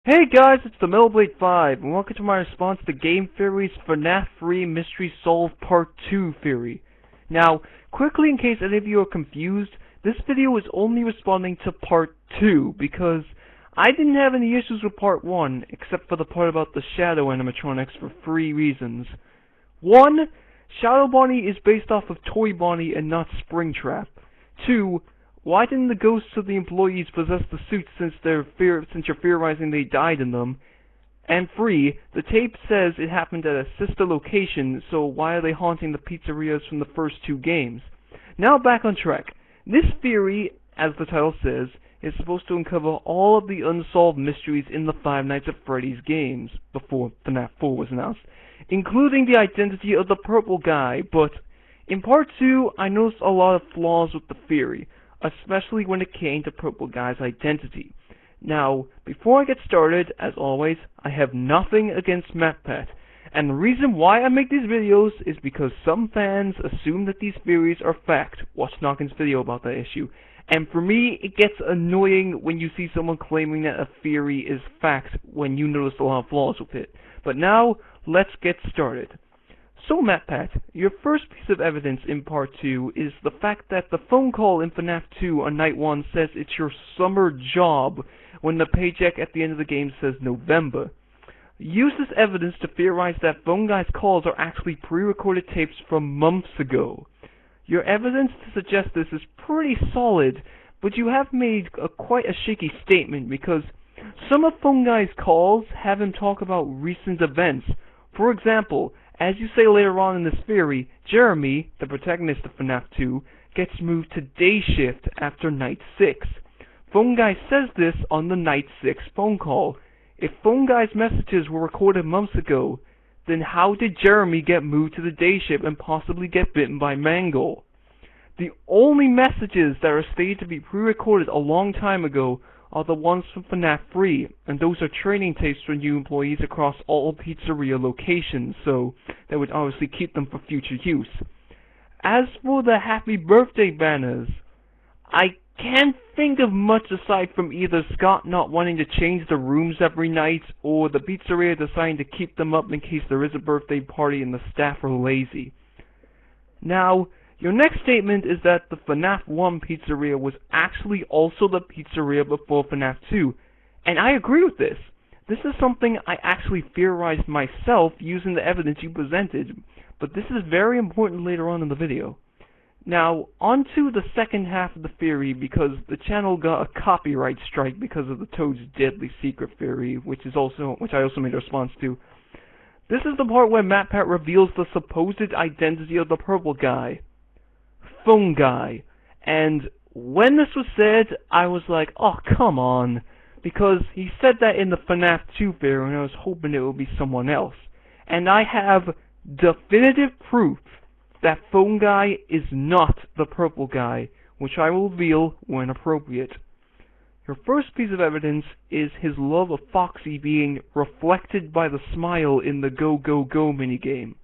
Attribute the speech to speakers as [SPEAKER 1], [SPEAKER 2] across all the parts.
[SPEAKER 1] Hey guys, it's the Millblade 5, and welcome to my response to Game Theory's FNAF 3 Mystery Solved Part 2 theory. Now, quickly in case any of you are confused, this video is only responding to Part 2, because I didn't have any issues with Part 1, except for the part about the Shadow animatronics for 3 reasons. 1. Shadow Bonnie is based off of Toy Bonnie and not Springtrap. 2. Why didn't the ghosts of the employees possess the suits since you're theorizing they died in them? And 3. The tape says it happened at a sister location, so why are they haunting the pizzerias from the first 2 games? Now back on track. This theory, as the title says, is supposed to uncover all of the unsolved mysteries in the Five Nights at Freddy's games, before FNAF 4 was announced, including the identity of the purple guy, but in Part 2, I noticed a lot of flaws with the theory, especially when it came to Purple Guy's identity. Now, before I get started, as always, I have nothing against MatPat, and the reason why I make these videos is because some fans assume that these theories are fact. Watch Noggin's video about that issue. And for me, it gets annoying when you see someone claiming that a theory is fact when you notice a lot of flaws with it. But now, let's get started. So MatPat, your first piece of evidence in Part 2 is the fact that the phone call in FNAF 2 on Night 1 says it's your summer job when the paycheck at the end of the game says November. Use this evidence to theorize that Phone Guy's calls are actually pre-recorded tapes from months ago. Your evidence to suggest this is pretty solid, but you have made quite a shaky statement because some of Phone Guy's calls have him talk about recent events. For example, as you say later on in this theory, Jeremy, the protagonist of FNAF 2, gets moved to day shift after Night 6. Phone Guy says this on the Night 6 phone call. If Phone Guy's messages were recorded months ago, then how did Jeremy get moved to the day shift and possibly get bitten by Mangle? The only messages that are stated to be pre-recorded a long time ago are the ones from FNAF 3, and those are training tapes for new employees across all pizzeria locations, so that would obviously keep them for future use. As for the happy birthday banners, I can't think of much aside from either Scott not wanting to change the rooms every night, or the pizzeria deciding to keep them up in case there is a birthday party and the staff are lazy. Now, your next statement is that the FNAF 1 pizzeria was actually also the pizzeria before FNAF 2, and I agree with this. This is something I actually theorized myself using the evidence you presented, but this is very important later on in the video. Now, on to the second half of the theory, because the channel got a copyright strike because of the Toad's Deadly Secret theory, which I also made a response to. This is the part where MatPat reveals the supposed identity of the purple guy. Phone Guy. And when this was said, I was like, oh, come on. Because he said that in the FNAF 2 theory, and I was hoping it would be someone else. And I have definitive proof that Phone Guy is not the purple guy, which I will reveal when appropriate. Your first piece of evidence is his love of Foxy being reflected by the smile in the Go Go Go minigame.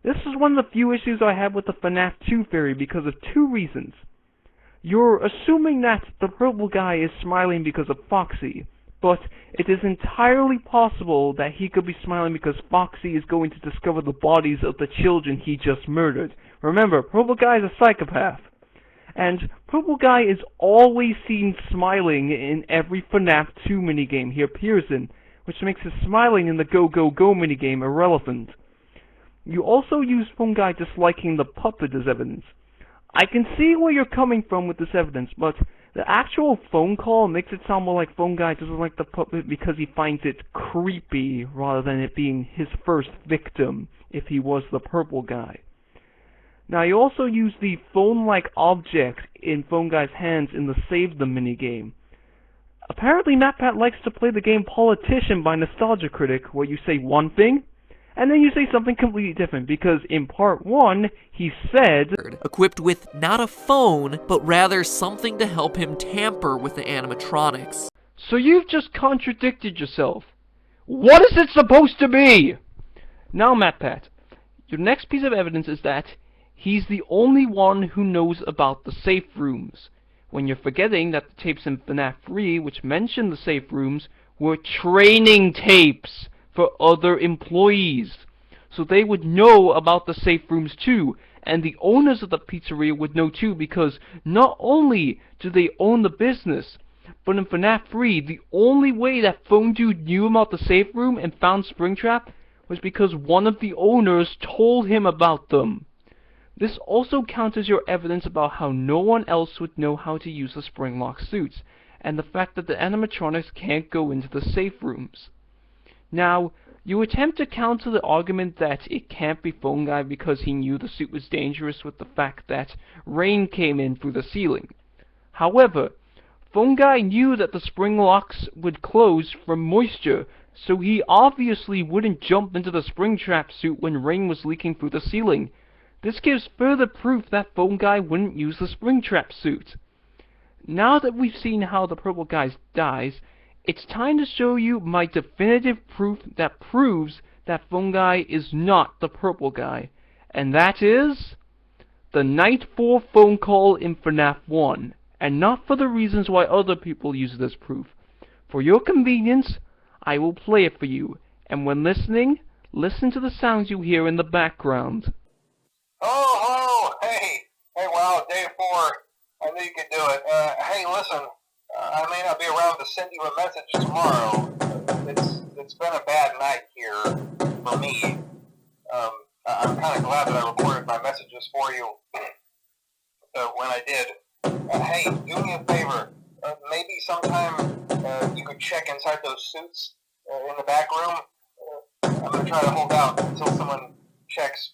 [SPEAKER 1] This is one of the few issues I have with the FNAF 2 theory because of 2 reasons. You're assuming that the purple guy is smiling because of Foxy, but it is entirely possible that he could be smiling because Foxy is going to discover the bodies of the children he just murdered. Remember, purple guy is a psychopath. And purple guy is always seen smiling in every FNAF 2 minigame he appears in, which makes his smiling in the Go Go Go minigame irrelevant. You also use Phone Guy disliking the puppet as evidence. I can see where you're coming from with this evidence, but the actual phone call makes it sound more like Phone Guy doesn't like the puppet because he finds it creepy rather than it being his first victim if he was the purple guy. Now you also use the phone-like object in Phone Guy's hands in the Save Them minigame. Apparently MatPat likes to play the game Politician by Nostalgia Critic, where you say one thing, and then you say something completely different, because in Part 1, he said,
[SPEAKER 2] equipped with not a phone, but rather something to help him tamper with the animatronics.
[SPEAKER 1] So you've just contradicted yourself. What is it supposed to be? Now, MatPat, your next piece of evidence is that he's the only one who knows about the safe rooms, when you're forgetting that the tapes in FNAF 3, which mention the safe rooms, were training tapes for other employees, so they would know about the safe rooms too, and the owners of the pizzeria would know too, because not only do they own the business, but in FNAF 3, the only way that Phone Dude knew about the safe room and found Springtrap was because one of the owners told him about them. This also counts as your evidence about how no one else would know how to use the spring-lock suits, and the fact that the animatronics can't go into the safe rooms. Now, you attempt to counter the argument that it can't be Phone Guy because he knew the suit was dangerous with the fact that rain came in through the ceiling. However, Phone Guy knew that the spring locks would close from moisture, so he obviously wouldn't jump into the Springtrap suit when rain was leaking through the ceiling. This gives further proof that Phone Guy wouldn't use the Springtrap suit. Now that we've seen how the purple guy dies, it's time to show you my definitive proof that proves that Phone Guy is not the purple guy, and that is the Night 4 phone call in FNAF 1, and not for the reasons why other people use it as proof. For your convenience, I will play it for you, and when listening, listen to the sounds you hear in the background.
[SPEAKER 3] Oh, hey, wow, day 4, I knew you could do it. Hey, listen, I may not be around to send you a message tomorrow. It's been a bad night here for me. I'm kind of glad that I recorded my messages for you when I did. Hey, do me a favor. Maybe sometime you could check inside those suits in the back room. I'm going to try to hold out until someone checks.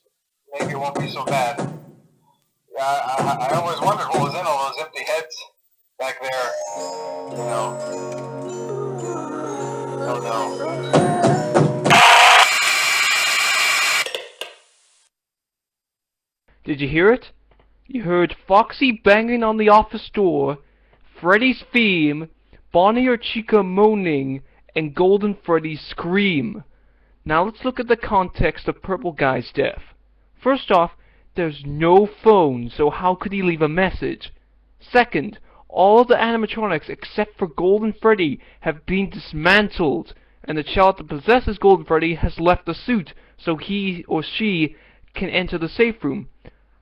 [SPEAKER 3] Maybe it won't be so bad. Yeah, I always wondered what was in all those empty heads back there. You know. Oh no.
[SPEAKER 1] Did you hear it? You heard Foxy banging on the office door, Freddy's theme, Bonnie or Chica moaning, and Golden Freddy scream. Now let's look at the context of Purple Guy's death. First off, there's no phone, so how could he leave a message? Second, all of the animatronics except for Golden Freddy have been dismantled, and the child that possesses Golden Freddy has left the suit, so he or she can enter the safe room.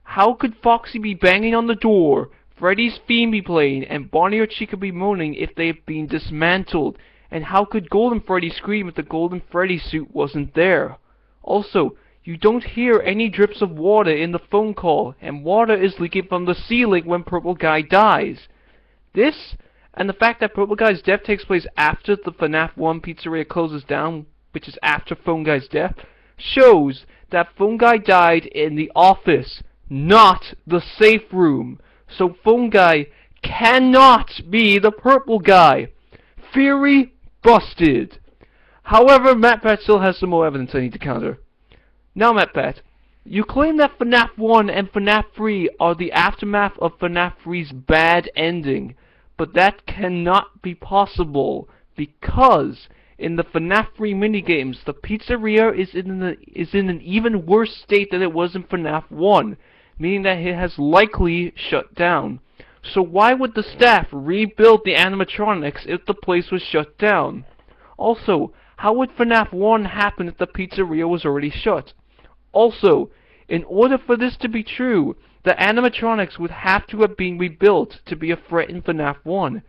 [SPEAKER 1] How could Foxy be banging on the door, Freddy's theme be playing, and Bonnie or Chica be moaning if they have been dismantled? And how could Golden Freddy scream if the Golden Freddy suit wasn't there? Also, you don't hear any drips of water in the phone call, and water is leaking from the ceiling when Purple Guy dies. This, and the fact that Purple Guy's death takes place after the FNAF 1 pizzeria closes down, which is after Phone Guy's death, shows that Phone Guy died in the office, not the safe room. So Phone Guy cannot be the purple guy. Theory busted. However, MatPat still has some more evidence I need to counter. Now, MatPat, you claim that FNAF 1 and FNAF 3 are the aftermath of FNAF 3's bad ending, but that cannot be possible because in the FNAF 3 minigames, the pizzeria is in an even worse state than it was in FNAF 1, meaning that it has likely shut down. So why would the staff rebuild the animatronics if the place was shut down? Also, how would FNAF 1 happen if the pizzeria was already shut? Also, in order for this to be true, the animatronics would have to have been rebuilt to be a threat in FNAF 1.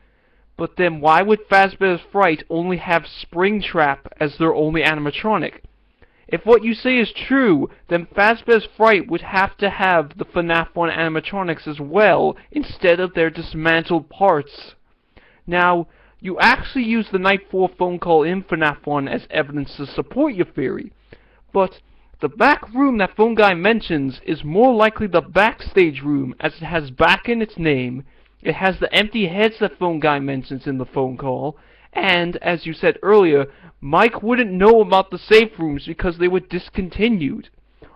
[SPEAKER 1] But then why would Fazbear's Fright only have Springtrap as their only animatronic? If what you say is true, then Fazbear's Fright would have to have the FNAF 1 animatronics as well, instead of their dismantled parts. Now, you actually use the Night 4 phone call in FNAF 1 as evidence to support your theory, but the back room that Phone Guy mentions is more likely the backstage room, as it has back in its name, it has the empty heads that Phone Guy mentions in the phone call, and, as you said earlier, Mike wouldn't know about the safe rooms because they were discontinued.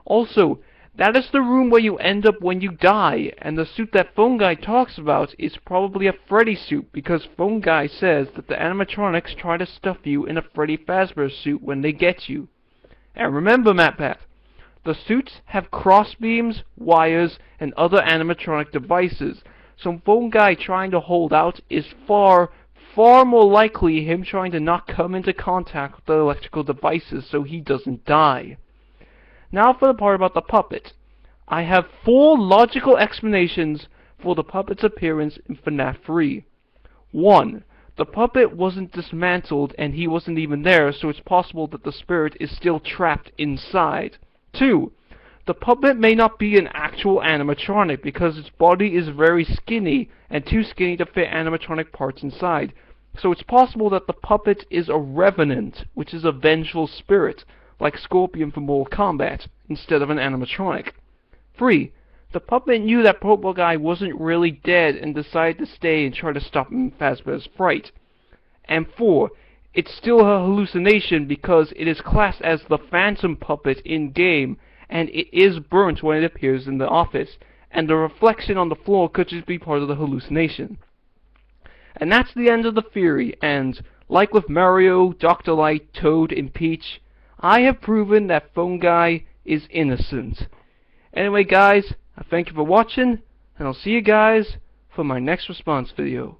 [SPEAKER 1] Also, that is the room where you end up when you die, and the suit that Phone Guy talks about is probably a Freddy suit because Phone Guy says that the animatronics try to stuff you in a Freddy Fazbear suit when they get you. And remember, MatPat, the suits have crossbeams, wires, and other animatronic devices, so Phone Guy trying to hold out is far, far more likely him trying to not come into contact with the electrical devices so he doesn't die. Now for the part about the puppet. I have 4 logical explanations for the puppet's appearance in FNAF 3. 1. The puppet wasn't dismantled and he wasn't even there, so it's possible that the spirit is still trapped inside. 2. The puppet may not be an actual animatronic because its body is very skinny and too skinny to fit animatronic parts inside. So it's possible that the puppet is a revenant, which is a vengeful spirit, like Scorpion from Mortal Kombat, instead of an animatronic. 3. The puppet knew that Purple Guy wasn't really dead and decided to stay and try to stop him in Fazbear's fright. And 4. It's still a hallucination because it is classed as the phantom puppet in-game, and it is burnt when it appears in the office, and the reflection on the floor could just be part of the hallucination. And that's the end of the theory, and like with Mario, Dr. Light, Toad, and Peach, I have proven that Phone Guy is innocent. Anyway guys, I thank you for watching, and I'll see you guys for my next response video.